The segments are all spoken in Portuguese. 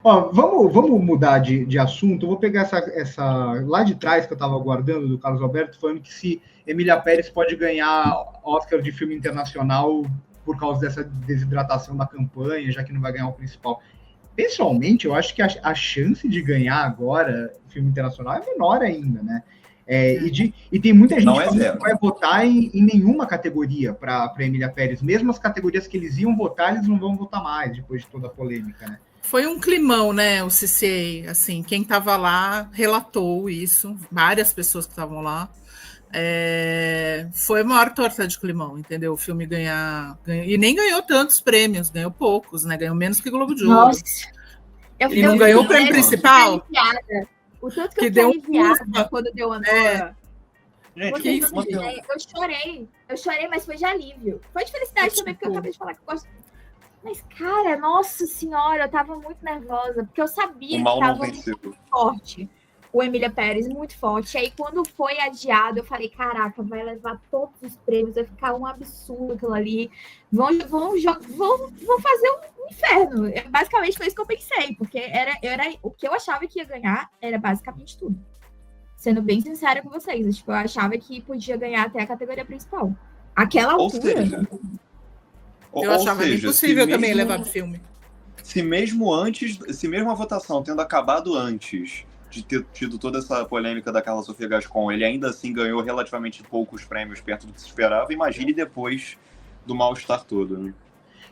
Ó, vamos mudar de assunto. Eu vou pegar essa lá de trás que eu estava aguardando, do Carlos Alberto, falando que se Emília Pérez pode ganhar Oscar de filme internacional por causa dessa desidratação da campanha, já que não vai ganhar o principal. Pessoalmente, eu acho que a chance de ganhar agora filme internacional é menor ainda, né? E tem muita gente que vai votar em nenhuma categoria para Emília Pérez. Mesmo as categorias que eles iam votar, eles não vão votar mais, depois de toda a polêmica, né? Foi um climão, né, o CCA, assim, quem estava lá relatou isso, várias pessoas que estavam lá, foi a maior torta de climão, entendeu? O filme ganhar, e nem ganhou tantos prêmios, ganhou poucos, né, ganhou menos que Globo de Ouro. Nossa. E não ganhou o prêmio principal. O tanto que eu fiquei aliviada quando deu a nota. Eu chorei, mas foi de alívio. Foi de felicidade também, porque eu acabei de falar que eu gosto. Mas, cara, nossa senhora, eu tava muito nervosa, porque eu sabia que tava muito forte. O Emília Pérez, muito forte. E aí, quando foi adiado, eu falei, caraca, vai levar todos os prêmios, vai ficar um absurdo aquilo ali. Vão fazer um inferno. Basicamente, foi isso que eu pensei, porque era o que eu achava que ia ganhar era basicamente tudo. Sendo bem sincera com vocês, tipo, eu achava que podia ganhar até a categoria principal. Aquela altura... Eu achava impossível também levar o filme. Se mesmo a votação tendo acabado antes de ter tido toda essa polêmica da Carla Sofia Gascon, ele ainda assim ganhou relativamente poucos prêmios perto do que se esperava, imagine depois do mal-estar todo, né?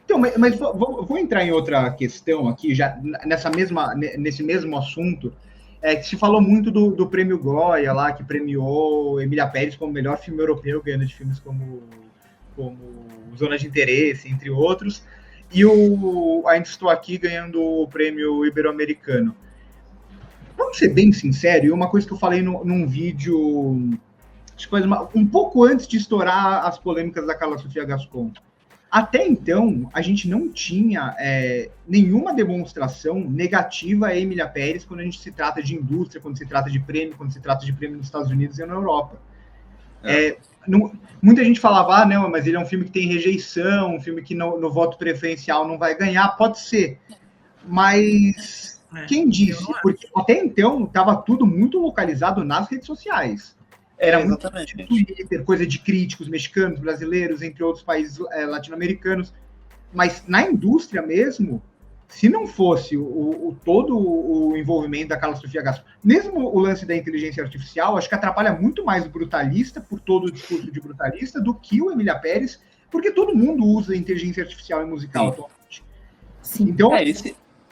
Então, mas vou entrar em outra questão aqui, já nesse mesmo assunto, que se falou muito do prêmio Goya lá, que premiou Emília Pérez como melhor filme europeu, ganhando de filmes como Zona de Interesse, entre outros, e Ainda Estou Aqui ganhando o prêmio ibero-americano. Vamos ser bem sinceros, e uma coisa que eu falei num vídeo, um pouco antes de estourar as polêmicas da Carla Sofia Gascon. Até então, a gente não tinha nenhuma demonstração negativa a Emília Pérez quando a gente se trata de indústria, quando se trata de prêmio, quando se trata de prêmio nos Estados Unidos e na Europa. Muita gente falava, não, mas ele é um filme que tem rejeição, um filme que no voto preferencial não vai ganhar, pode ser. Mas quem disse? Porque até então estava tudo muito localizado nas redes sociais. Era muito Twitter, coisa de críticos mexicanos, brasileiros, entre outros países latino-americanos. Mas na indústria mesmo, se não fosse todo o envolvimento da Carla Sofia Gascon, mesmo o lance da inteligência artificial, acho que atrapalha muito mais o Brutalista, por todo o discurso de Brutalista, do que o Emília Pérez, porque todo mundo usa inteligência artificial em musical atualmente. Sim. Então,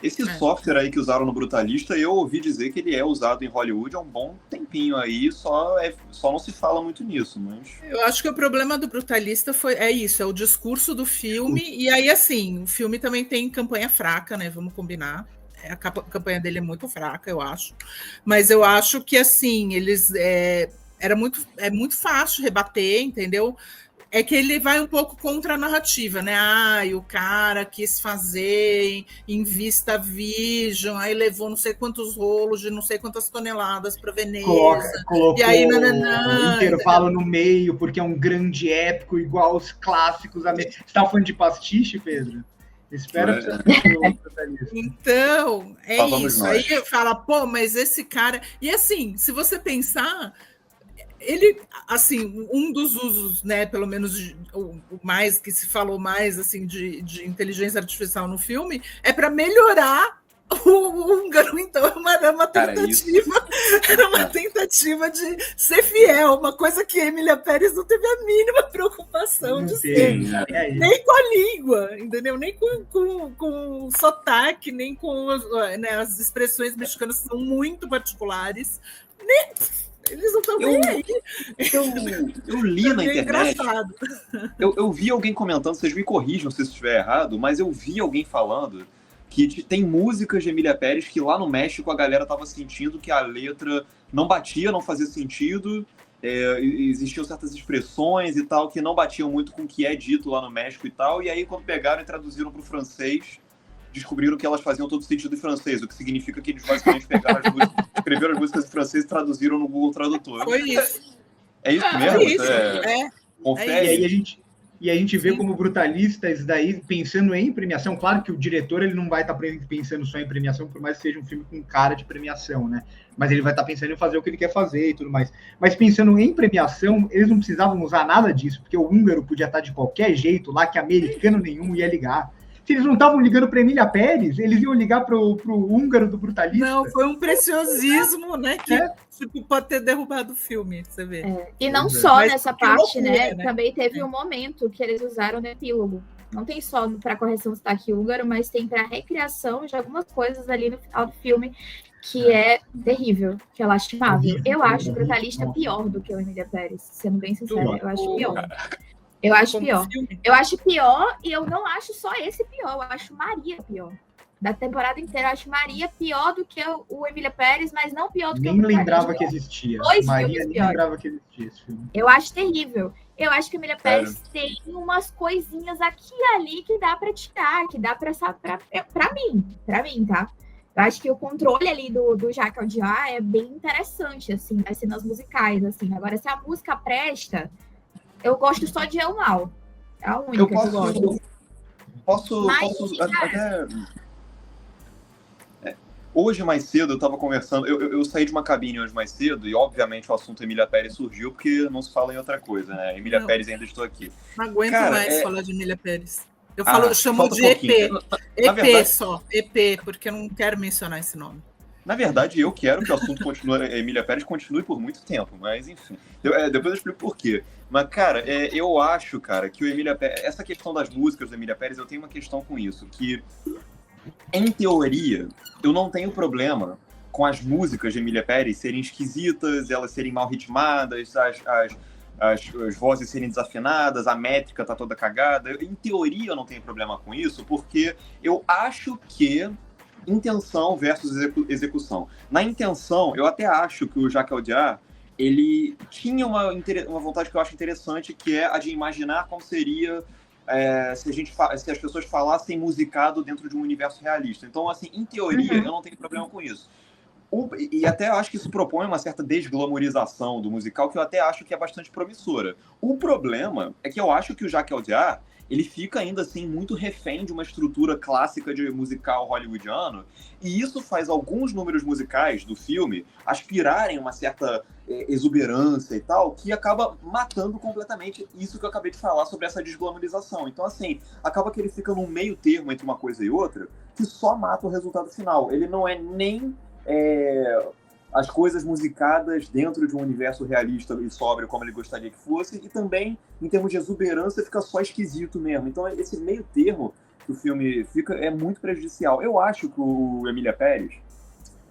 esse software aí que usaram no Brutalista, eu ouvi dizer que ele é usado em Hollywood há um bom tempinho aí, só não se fala muito nisso, mas... Eu acho que o problema do Brutalista é isso, é o discurso do filme, e aí, assim, o filme também tem campanha fraca, né, vamos combinar, a campanha dele é muito fraca, eu acho, mas eu acho que, assim, é muito fácil rebater, entendeu? É que ele vai um pouco contra a narrativa, né? O cara quis fazer em Vista Vision, aí levou não sei quantos rolos de não sei quantas toneladas para Veneza. Colocou e aí, um intervalo no meio, porque é um grande épico, igual os clássicos. Você tá falando de pastiche, Pedro? Espera Então, isso. Aí fala, pô, mas esse cara... E assim, se você pensar... Ele, assim, um dos usos, né, pelo menos o mais que se falou mais assim de inteligência artificial no filme, é para melhorar o húngaro. Então era uma tentativa de ser fiel, uma coisa que a Emília Pérez não teve a mínima preocupação de ser, nem com a língua, entendeu? Nem com o sotaque, nem com as expressões mexicanas que são muito particulares, nem... Eles não estão nem aí. Eu li na internet. Eu vi alguém comentando, vocês me corrijam se estiver errado, mas eu vi alguém falando que tem músicas de Emília Pérez que lá no México a galera estava sentindo que a letra não batia, não fazia sentido, existiam certas expressões e tal que não batiam muito com o que é dito lá no México e tal, e aí quando pegaram e traduziram para o francês, descobriram que elas faziam todo sentido em francês, o que significa que eles basicamente pegaram as músicas, escreveram as músicas em francês e traduziram no Google Tradutor. Foi isso. É isso mesmo? Isso. Confere. e a gente vê como Brutalista isso daí pensando em premiação. Claro que o diretor ele não vai estar pensando só em premiação, por mais que seja um filme com cara de premiação, né? Mas ele vai estar pensando em fazer o que ele quer fazer e tudo mais. Mas pensando em premiação, eles não precisavam usar nada disso, porque o húngaro podia estar de qualquer jeito lá, que americano nenhum ia ligar. Se eles não estavam ligando para Emília Pérez, eles iam ligar para o húngaro do Brutalista. Não, foi um preciosismo, né? Que pode ter derrubado o filme, você vê. E não só nessa parte, loucura, né? Também teve um momento que eles usaram no epílogo. Não tem só para correção do sotaque húngaro, mas tem para recriação de algumas coisas ali no final do filme que é terrível, que é lastimável. Eu acho o Brutalista pior do que o Emília Pérez, sendo bem sincero, eu acho pior. Eu acho pior. Eu acho pior e eu não acho só esse pior. Eu acho Maria pior. Da temporada inteira, eu acho Maria pior do que o Emília Pérez, mas não pior do que o Nem lembrava que existia. Maria nem lembrava que existia esse filme. Eu acho terrível. Eu acho que a Emília Pérez tem umas coisinhas aqui e ali que dá para tirar, que dá para mim, tá? Eu acho que o controle ali do Jacques Audiard é bem interessante, assim, as cenas musicais, assim. Agora, se a música presta... Eu gosto só de El Mal. É a única que eu gosto. Posso hoje mais cedo eu estava conversando, eu saí de uma cabine hoje mais cedo e obviamente o assunto Emília Pérez surgiu porque não se fala em outra coisa, né? Emília Pérez ainda estou aqui. Não aguento mais falar de Emília Pérez. Eu chamo de EP. EP só. EP, porque eu não quero mencionar esse nome. Na verdade, eu quero que o assunto Emília Pérez continue por muito tempo, mas enfim. Depois eu explico por quê. Mas, cara, eu acho, cara, que o Emília Pérez... Essa questão das músicas do Emília Pérez, eu tenho uma questão com isso, que, em teoria, eu não tenho problema com as músicas de Emília Pérez serem esquisitas, elas serem mal ritmadas, as vozes serem desafinadas, a métrica tá toda cagada. Em teoria, eu não tenho problema com isso, porque eu acho que intenção versus execução. Na intenção, eu até acho que o Jacques Audiard, ele tinha uma vontade que eu acho interessante, que é a de imaginar como seria se as pessoas falassem musicado dentro de um universo realista. Então, assim, em teoria, eu não tenho problema com isso. E até acho que isso propõe uma certa desglamorização do musical, que eu até acho que é bastante promissora. O problema é que eu acho que o Jacques Audiard, ele fica ainda assim muito refém de uma estrutura clássica de musical hollywoodiano, e isso faz alguns números musicais do filme aspirarem uma certa exuberância e tal, que acaba matando completamente isso que eu acabei de falar sobre essa desglamorização. Então, assim, acaba que ele fica num meio termo entre uma coisa e outra, que só mata o resultado final. Ele não é nem as coisas musicadas dentro de um universo realista e sóbrio como ele gostaria que fosse, e também, em termos de exuberância, fica só esquisito mesmo. Então, esse meio termo que o filme fica é muito prejudicial. Eu acho que o Emília Pérez,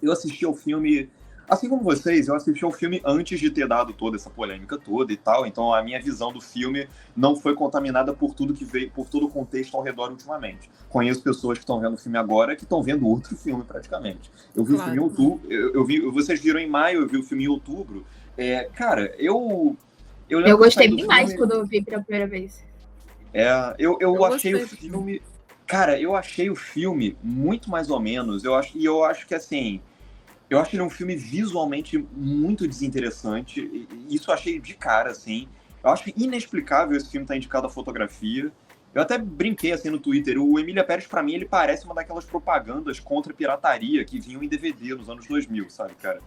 eu assisti ao filme, assim como vocês, eu assisti ao filme antes de ter dado toda essa polêmica toda e tal, então a minha visão do filme não foi contaminada por tudo que veio, por todo o contexto ao redor ultimamente. Conheço pessoas que estão vendo o filme agora que estão vendo outro filme praticamente. Eu vi o filme em outubro, vocês viram em maio, eu vi o filme em outubro. Cara, eu gostei demais quando eu vi pela primeira vez. Eu achei o filme... Cara, eu achei o filme muito mais ou menos, eu acho que assim... Eu acho ele um filme visualmente muito desinteressante, e isso eu achei de cara, assim. Eu acho inexplicável esse filme estar indicado à fotografia. Eu até brinquei, assim, no Twitter. O Emília Pérez, pra mim, ele parece uma daquelas propagandas contra a pirataria que vinham em DVD nos anos 2000, sabe, cara?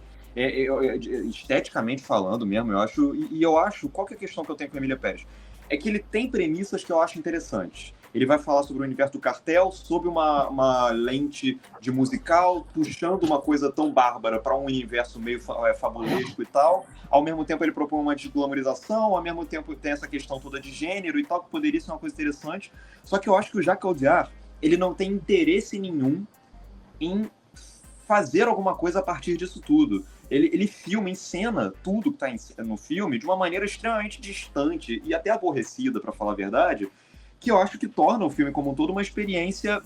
Esteticamente falando mesmo, eu acho... E eu acho... Qual que é a questão que eu tenho com o Emília Pérez? É que ele tem premissas que eu acho interessantes. Ele vai falar sobre o universo do cartel, sob uma lente de musical, puxando uma coisa tão bárbara para um universo meio fabulesco e tal. Ao mesmo tempo, ele propõe uma desglamorização, ao mesmo tempo tem essa questão toda de gênero e tal, que poderia ser uma coisa interessante. Só que eu acho que o Jacques Audiard, ele não tem interesse nenhum em fazer alguma coisa a partir disso tudo. Ele filma, encena tudo que está no filme de uma maneira extremamente distante e até aborrecida, para falar a verdade, que eu acho que torna o filme como um todo uma experiência,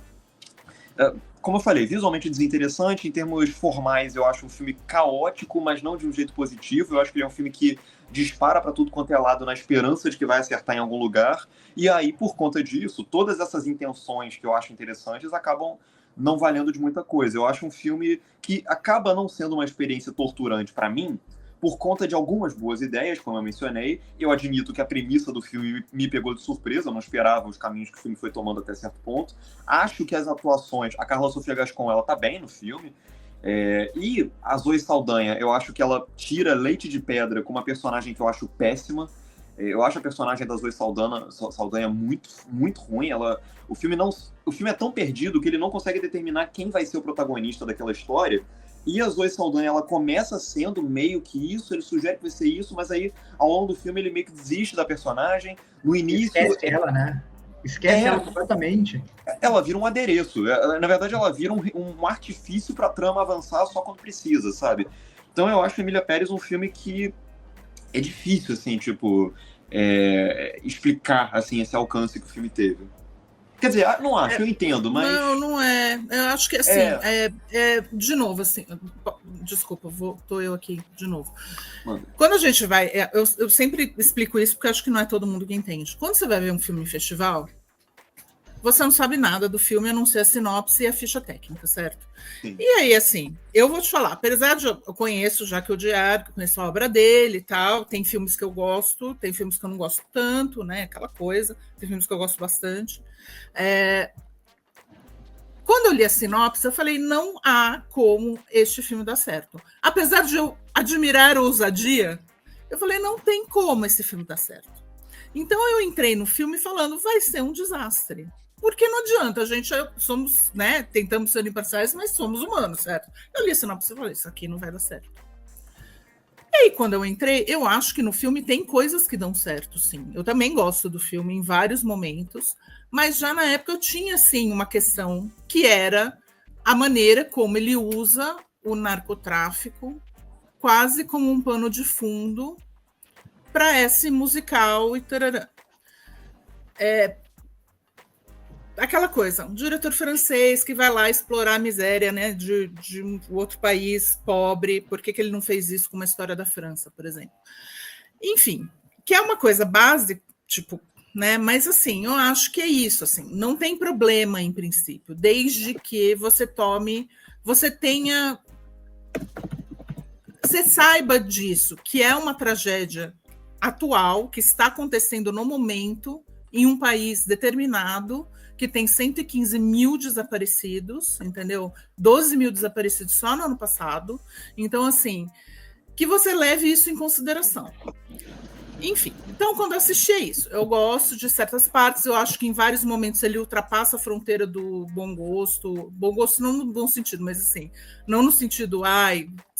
como eu falei, visualmente desinteressante. Em termos formais, eu acho um filme caótico, mas não de um jeito positivo. Eu acho que ele é um filme que dispara para tudo quanto é lado na esperança de que vai acertar em algum lugar. E aí, por conta disso, todas essas intenções que eu acho interessantes acabam não valendo de muita coisa. Eu acho um filme que acaba não sendo uma experiência torturante para mim, por conta de algumas boas ideias, como eu mencionei. Eu admito que a premissa do filme me pegou de surpresa, eu não esperava os caminhos que o filme foi tomando até certo ponto. Acho que as atuações... A Carla Sofia Gascon, ela tá bem no filme. E a Zoe Saldanha, eu acho que ela tira leite de pedra com uma personagem que eu acho péssima. Eu acho a personagem da Zoe Saldanha muito, muito ruim. O filme é tão perdido que ele não consegue determinar quem vai ser o protagonista daquela história. E a Zoe Saldanha, ela começa sendo meio que isso, ele sugere que vai ser isso, mas aí, ao longo do filme, ele meio que desiste da personagem. No início... Esquece ela, né? Esquece ela completamente. Ela vira um adereço. Na verdade, ela vira um artifício pra trama avançar só quando precisa, sabe? Então eu acho Emília Pérez um filme que é difícil, assim, tipo, explicar, assim, esse alcance que o filme teve. Quer dizer, não acho, eu entendo, mas... Não é. Eu acho que, assim, de novo, assim... Desculpa, tô eu aqui de novo. Mano. Quando a gente vai... Eu sempre explico isso porque acho que não é todo mundo que entende. Quando você vai ver um filme em festival, você não sabe nada do filme, a não ser a sinopse e a ficha técnica, certo? Sim. E aí, assim, eu vou te falar, apesar de eu conheço Jacques Audiard, conheço a obra dele e tal, tem filmes que eu gosto, tem filmes que eu não gosto tanto, né? Aquela coisa, tem filmes que eu gosto bastante. Quando eu li a sinopse, eu falei, não há como este filme dar certo. Apesar de eu admirar a ousadia, eu falei, não tem como esse filme dar certo. Então eu entrei no filme falando, vai ser um desastre. Porque não adianta, a gente somos, né, tentamos ser imparciais, mas somos humanos, certo? Eu li a sinopse e falei, isso aqui não vai dar certo. E aí, quando eu entrei, eu acho que no filme tem coisas que dão certo, sim. Eu também gosto do filme em vários momentos, mas já na época eu tinha, sim, uma questão que era a maneira como ele usa o narcotráfico quase como um pano de fundo para esse musical e tarará. Aquela coisa, um diretor francês que vai lá explorar a miséria, né, de um outro país pobre, por que ele não fez isso com uma história da França, por exemplo? Enfim, que é uma coisa básica, tipo, né, mas assim, eu acho que é isso, assim, não tem problema em princípio, desde que você saiba disso, que é uma tragédia atual, que está acontecendo no momento, em um país determinado, que tem 115 mil desaparecidos, entendeu? 12 mil desaparecidos só no ano passado. Então, assim, que você leve isso em consideração. Enfim, então, quando eu assisti a isso, eu gosto de certas partes, eu acho que em vários momentos ele ultrapassa a fronteira do bom gosto não no bom sentido, mas assim, não no sentido,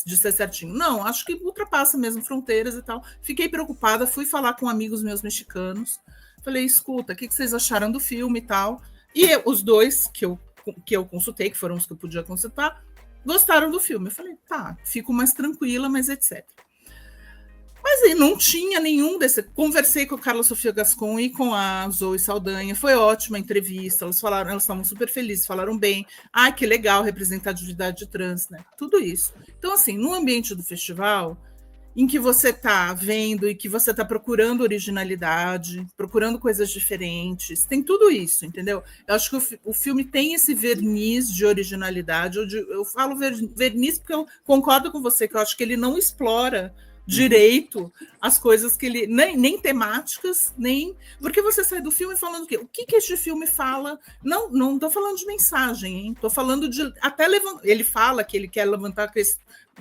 de ser certinho. Não, acho que ultrapassa mesmo fronteiras e tal. Fiquei preocupada, fui falar com amigos meus mexicanos, falei, escuta, o que vocês acharam do filme e tal? E os dois que eu consultei, que foram os que eu podia consultar, gostaram do filme. Eu falei, tá, fico mais tranquila, mas etc. Mas aí não tinha nenhum desse... Conversei com a Carla Sofia Gascon e com a Zoe Saldanha, foi ótima a entrevista, elas estavam super felizes, falaram bem, que legal, representatividade trans, né? Tudo isso. Então, assim, no ambiente do festival... em que você está vendo e que você está procurando originalidade, procurando coisas diferentes, tem tudo isso, entendeu? Eu acho que o filme tem esse verniz de originalidade, eu falo verniz porque eu concordo com você, que eu acho que ele não explora direito as coisas que ele... Nem temáticas, nem... Porque você sai do filme falando o quê? O que este filme fala? Não estou falando de mensagem, hein? Estou falando de... Até ele fala que ele quer levantar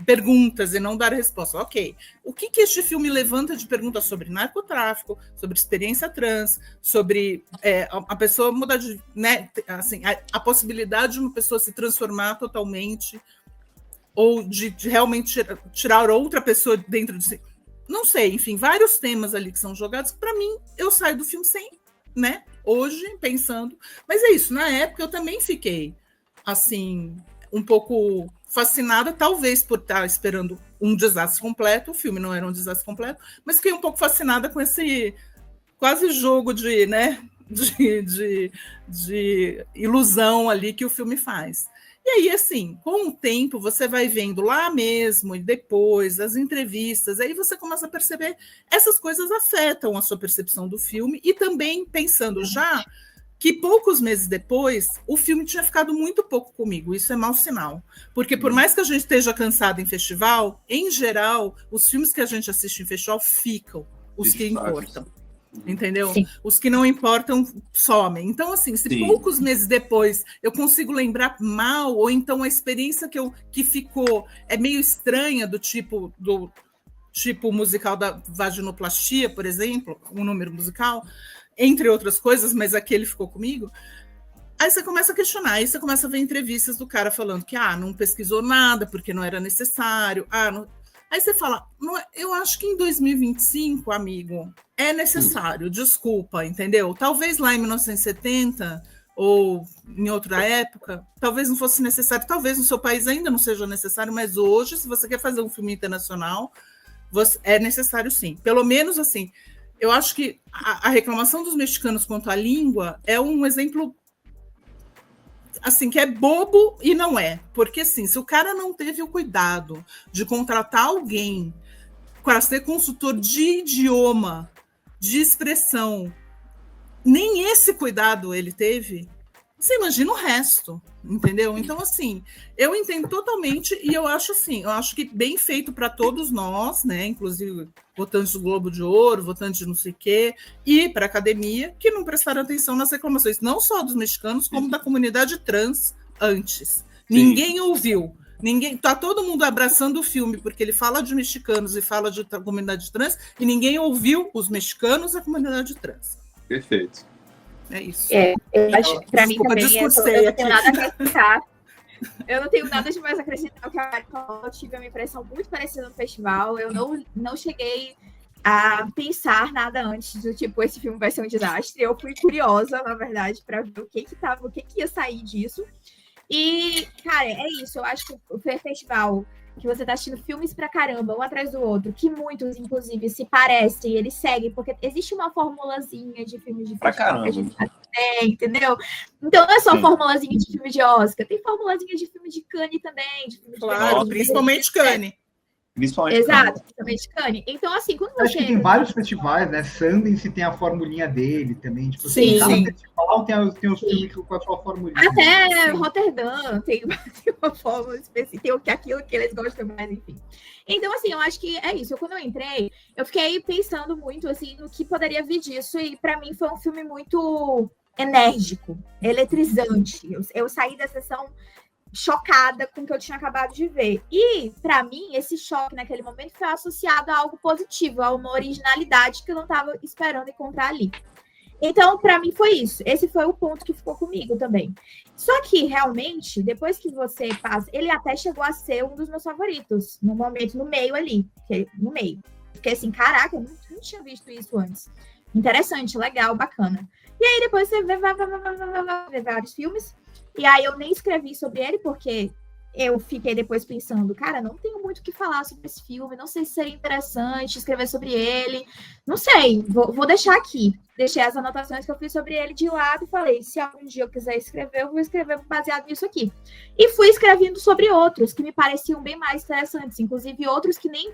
perguntas e não dar resposta. Ok. O que este filme levanta de perguntas sobre narcotráfico, sobre experiência trans, sobre a pessoa mudar de... Né, assim, a possibilidade de uma pessoa se transformar totalmente ou de realmente tirar outra pessoa dentro de si. Não sei, enfim, vários temas ali que são jogados. Para mim, eu saio do filme sem, né? Hoje, pensando. Mas é isso, na época eu também fiquei, assim, um pouco fascinada, talvez por estar esperando um desastre completo. O filme não era um desastre completo, mas fiquei um pouco fascinada com esse quase jogo de, né, de ilusão ali que o filme faz. E aí, assim, com o tempo, você vai vendo lá mesmo, e depois, as entrevistas, aí você começa a perceber essas coisas afetam a sua percepção do filme, e também pensando já que poucos meses depois, o filme tinha ficado muito pouco comigo. Isso é mau sinal. Porque por mais que a gente esteja cansado em festival, em geral, os filmes que a gente assiste em festival ficam, os que importam. Entendeu? Sim. Os que não importam somem. Então, assim, se poucos meses depois eu consigo lembrar mal, ou então a experiência que ficou é meio estranha, do tipo musical da vaginoplastia, por exemplo, um número musical, entre outras coisas, mas aquele ficou comigo. Aí você começa a questionar, aí você começa a ver entrevistas do cara falando que não pesquisou nada porque não era necessário. Aí você fala, eu acho que em 2025, amigo, é necessário, desculpa, entendeu? Talvez lá em 1970 ou em outra época, talvez não fosse necessário, talvez no seu país ainda não seja necessário, mas hoje, se você quer fazer um filme internacional, é necessário sim. Pelo menos assim, eu acho que a reclamação dos mexicanos quanto à língua é um exemplo assim, que é bobo e não é. Porque, assim, se o cara não teve o cuidado de contratar alguém para ser consultor de idioma, de expressão, nem esse cuidado ele teve, você imagina o resto, entendeu? Então, assim, eu entendo totalmente e eu acho que bem feito para todos nós, né? Inclusive votantes do Globo de Ouro, votantes de não sei o quê, e para a academia, que não prestaram atenção nas reclamações, não só dos mexicanos, como da comunidade trans antes. Ninguém ouviu. Tá todo mundo abraçando o filme, porque ele fala de mexicanos e fala de comunidade trans, e ninguém ouviu os mexicanos e a comunidade trans. Perfeito. É isso. Para mim também, eu não tenho nada a acrescentar. Eu não tenho nada de mais a acrescentar. O que a Mari falou, eu tive uma impressão muito parecida no festival. Eu não cheguei a pensar nada antes do tipo, esse filme vai ser um desastre. Eu fui curiosa, na verdade, para ver o que ia sair disso. E, cara, é isso. Eu acho que o festival, que você tá assistindo filmes pra caramba, um atrás do outro, que muitos, inclusive, se parecem, eles seguem, porque existe uma formulazinha de filmes de festival que a gente entendeu? Então não é só formulazinha de filme de Oscar, tem formulazinha de filme de Cannes também, de filme de principalmente Cannes. Exato, principalmente Cannes. Então, assim, quando você... Acho que tem vários festivais, né? Sundance tem a formulinha dele também. Tipo, sim. Cada festival tem os filmes com a sua formulinha. Até Rotterdam tem uma fórmula específica, tem aquilo que eles gostam mais, enfim. Então, assim, eu acho que é isso. Quando eu entrei, eu fiquei pensando muito, assim, no que poderia vir disso. E, para mim, foi um filme muito enérgico, eletrizante. Eu saí da sessão chocada com o que eu tinha acabado de ver. E, para mim, esse choque naquele momento foi associado a algo positivo, a uma originalidade que eu não estava esperando encontrar ali. Então, para mim, foi isso. Esse foi o ponto que ficou comigo também. Só que, realmente, depois que você passa... Ele até chegou a ser um dos meus favoritos, no momento, no meio ali. No meio. Fiquei assim, caraca, eu não tinha visto isso antes. Interessante, legal, bacana. E aí, depois você vê vários filmes. E aí, eu nem escrevi sobre ele, porque eu fiquei depois pensando, cara, não tenho muito o que falar sobre esse filme, não sei se seria interessante escrever sobre ele, não sei, vou deixar aqui. Deixei as anotações que eu fiz sobre ele de lado e falei, se algum dia eu quiser escrever, eu vou escrever baseado nisso aqui. E fui escrevendo sobre outros que me pareciam bem mais interessantes, inclusive outros que nem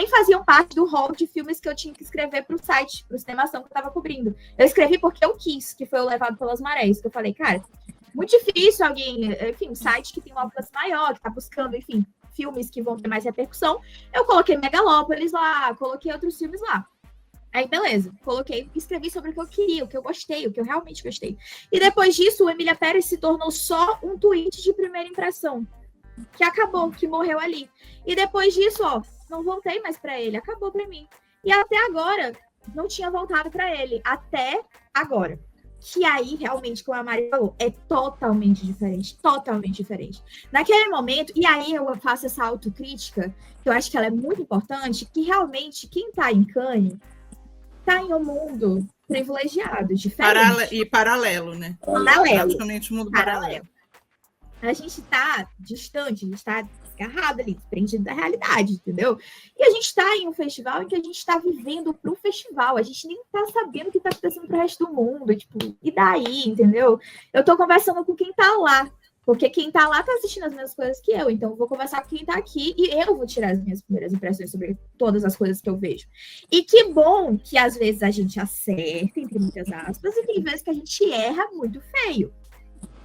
faziam parte do rol de filmes que eu tinha que escrever para o site, para o Cinemação que eu estava cobrindo. Eu escrevi porque eu quis, que foi o Levado pelas Marés, que eu falei, cara, muito difícil alguém, enfim, site que tem um alcance maior, que está buscando, enfim, filmes que vão ter mais repercussão. Eu coloquei Megalópolis lá, coloquei outros filmes lá. Aí, beleza, escrevi sobre o que eu queria, o que eu gostei, o que eu realmente gostei. E depois disso, o Emília Pérez se tornou só um tweet de primeira impressão, que acabou, que morreu ali. E depois disso, não voltei mais para ele, acabou para mim. E até agora, não tinha voltado para ele, até agora. Que aí, realmente, como a Mari falou, é totalmente diferente. Naquele momento, e aí eu faço essa autocrítica, que eu acho que ela é muito importante, que realmente quem está em Cannes está em um mundo privilegiado, diferente. Paralelo, né? Paralelo. Praticamente um mundo paralelo. A gente está distante, a gente está desgarrado ali, desprendido da realidade, entendeu? E a gente está em um festival em que a gente está vivendo para o festival, a gente nem está sabendo o que está acontecendo para o resto do mundo, tipo, e daí, entendeu? Eu estou conversando com quem está lá, Porque quem tá lá tá assistindo as mesmas coisas que eu. Então, eu vou conversar com quem tá aqui e eu vou tirar as minhas primeiras impressões sobre todas as coisas que eu vejo. E que bom que, às vezes, a gente acerta, entre muitas aspas, e tem vezes que a gente erra muito feio.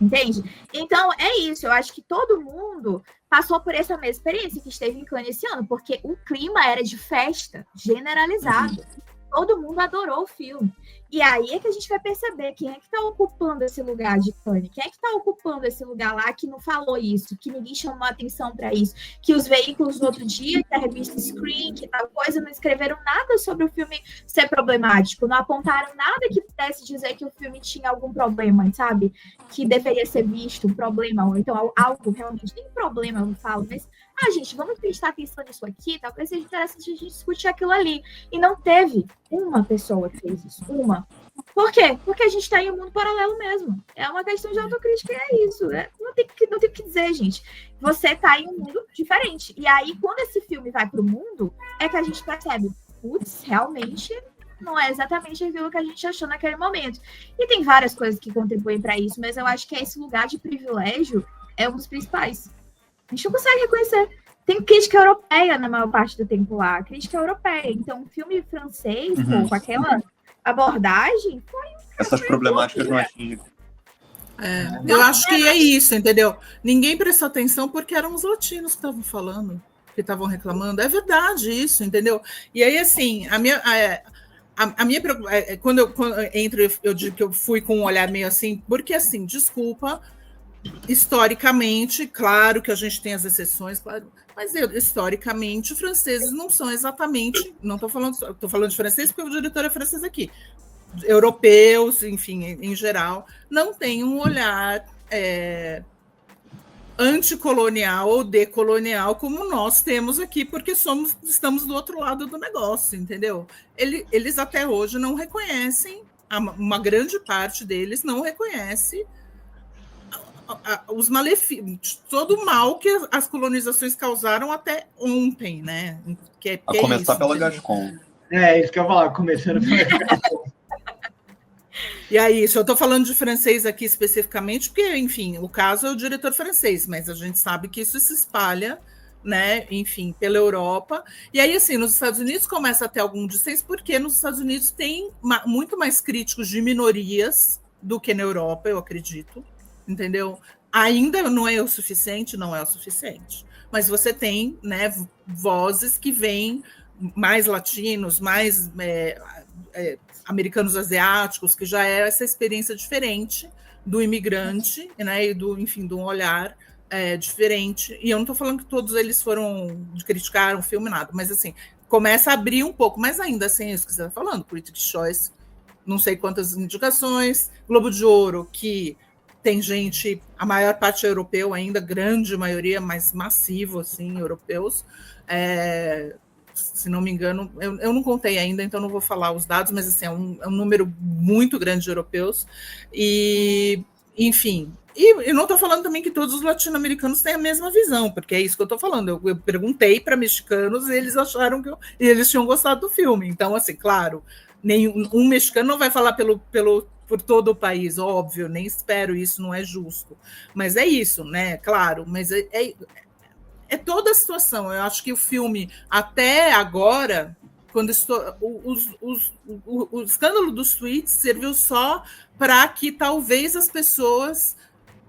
Entende? Então, é isso. Eu acho que todo mundo passou por essa mesma experiência que esteve em Cannes esse ano, porque o clima era de festa generalizado. Todo mundo adorou o filme. E aí é que a gente vai perceber quem é que está ocupando esse lugar de Cannes, quem é que está ocupando esse lugar lá que não falou isso, que ninguém chamou atenção para isso, que os veículos no outro dia, que a revista Screen, que tal coisa, não escreveram nada sobre o filme ser problemático, não apontaram nada que pudesse dizer que o filme tinha algum problema, sabe? Que deveria ser visto, um problema, ou então algo realmente, nem problema eu não falo, mas, gente, vamos prestar atenção nisso aqui, talvez seja interessante a gente discutir aquilo ali. E não teve uma pessoa que fez isso, uma. Por quê? Porque a gente está em um mundo paralelo mesmo. É uma questão de autocrítica e é isso. Né? Não tem o que dizer, gente. Você está em um mundo diferente. E aí, quando esse filme vai para o mundo, é que a gente percebe, putz, realmente não é exatamente aquilo que a gente achou naquele momento. E tem várias coisas que contribuem para isso, mas eu acho que esse lugar de privilégio é um dos principais. A gente não consegue reconhecer. Tem crítica europeia na maior parte do tempo lá, crítica europeia. Então, um filme francês, com aquela abordagem, foi... Essas problemáticas não atingem. Eu acho que é isso, entendeu? Ninguém prestou atenção porque eram os latinos que estavam falando, que estavam reclamando. É verdade isso, entendeu? E aí, assim, a minha quando eu digo que eu fui com um olhar meio assim, porque, assim, desculpa, historicamente, claro que a gente tem as exceções, claro, mas historicamente, os franceses não são exatamente, não estou falando de francês porque o diretor é francês aqui, europeus, enfim, em geral, não têm um olhar anticolonial ou decolonial como nós temos aqui, porque estamos do outro lado do negócio, entendeu? Eles até hoje não reconhecem, uma grande parte deles não reconhece os malefícios, todo o mal que as colonizações causaram até ontem, né? A começar pela Gascon. Isso que eu ia falar, começando pela Gascon. E é isso, eu estou falando de francês aqui especificamente, porque, enfim, o caso é o diretor francês, mas a gente sabe que isso se espalha, né, enfim, pela Europa. E aí, assim, nos Estados Unidos começa a ter algum dissenso, porque nos Estados Unidos tem muito mais críticos de minorias do que na Europa, eu acredito. Entendeu? Ainda não é o suficiente, mas você tem, né, vozes que vêm mais latinos, mais americanos asiáticos, que já é essa experiência diferente do imigrante, né, e de um olhar diferente. E eu não estou falando que todos eles criticaram o filme, nada, mas assim, começa a abrir um pouco, mas ainda assim, isso que você está falando, Critics' Choice, não sei quantas indicações, Globo de Ouro, que tem gente, a maior parte é europeu ainda, grande maioria, mas massivo, assim, europeus. Se não me engano, eu não contei ainda, então não vou falar os dados, mas assim, é um número muito grande de europeus. E, enfim, e não estou falando também que todos os latino-americanos têm a mesma visão, porque é isso que eu estou falando. Eu perguntei para mexicanos e eles acharam que eles tinham gostado do filme. Então, assim, claro, nenhum mexicano não vai falar por todo o país, óbvio, nem espero, isso não é justo. Mas é isso, né? Claro, mas é toda a situação. Eu acho que o filme, até agora, quando o escândalo dos tweets serviu só para que talvez as pessoas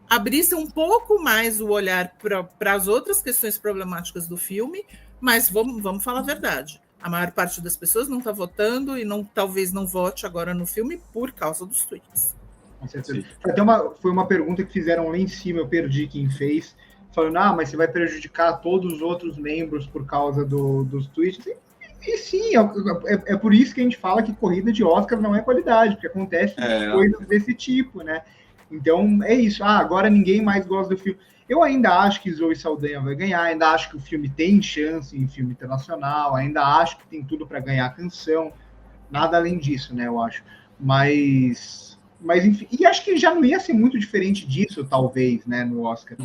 abrissem um pouco mais o olhar para as outras questões problemáticas do filme, mas vamos falar a verdade. A maior parte das pessoas não está votando e talvez não vote agora no filme por causa dos tweets. Com certeza. Foi uma pergunta que fizeram lá em cima, eu perdi quem fez, falando, mas você vai prejudicar todos os outros membros por causa dos tweets. E sim, é por isso que a gente fala que corrida de Oscar não é qualidade, porque acontece coisas desse tipo, né? Então, é isso. Agora ninguém mais gosta do filme. Eu ainda acho que Zoe Saldanha vai ganhar, ainda acho que o filme tem chance em filme internacional, ainda acho que tem tudo para ganhar a canção, nada além disso, né, eu acho. Mas enfim, e acho que já não ia ser muito diferente disso, talvez, né, no Oscar.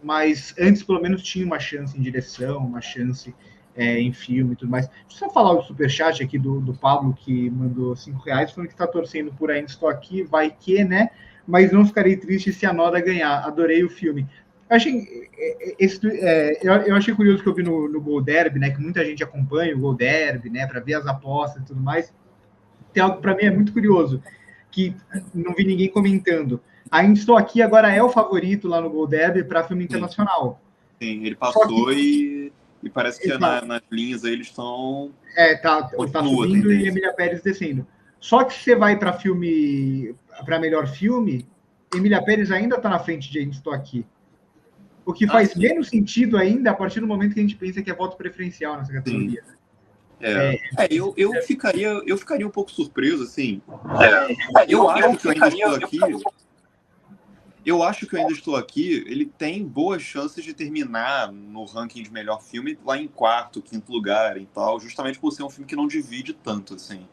Mas antes, pelo menos, tinha uma chance em direção, uma chance em filme e tudo mais. Deixa eu só falar o superchat aqui do Pablo, que mandou R$5, falando que está torcendo por Ainda Estou Aqui, vai que, né? mas não ficarei triste se a Noda ganhar. Adorei o filme. Eu achei curioso que eu vi no Gol Derby, né? Que muita gente acompanha o Gol Derby, né? Para ver as apostas e tudo mais. Tem algo para mim é muito curioso, que não vi ninguém comentando. Ainda Estou Aqui agora é o favorito lá no Gol Derby para filme internacional. Sim, ele passou e parece que nas linhas aí eles estão... tá subindo e Emília Pérez descendo. Só que se você vai para melhor filme, Emília Pérez ainda está na frente de Ainda Estou Aqui. O que faz menos sentido ainda a partir do momento que a gente pensa que é voto preferencial nessa categoria. Eu ficaria um pouco surpreso, assim. Eu acho que eu Ainda Estou Aqui, ele tem boas chances de terminar no ranking de melhor filme lá em 4º, 5º lugar e tal, justamente por ser um filme que não divide tanto, assim.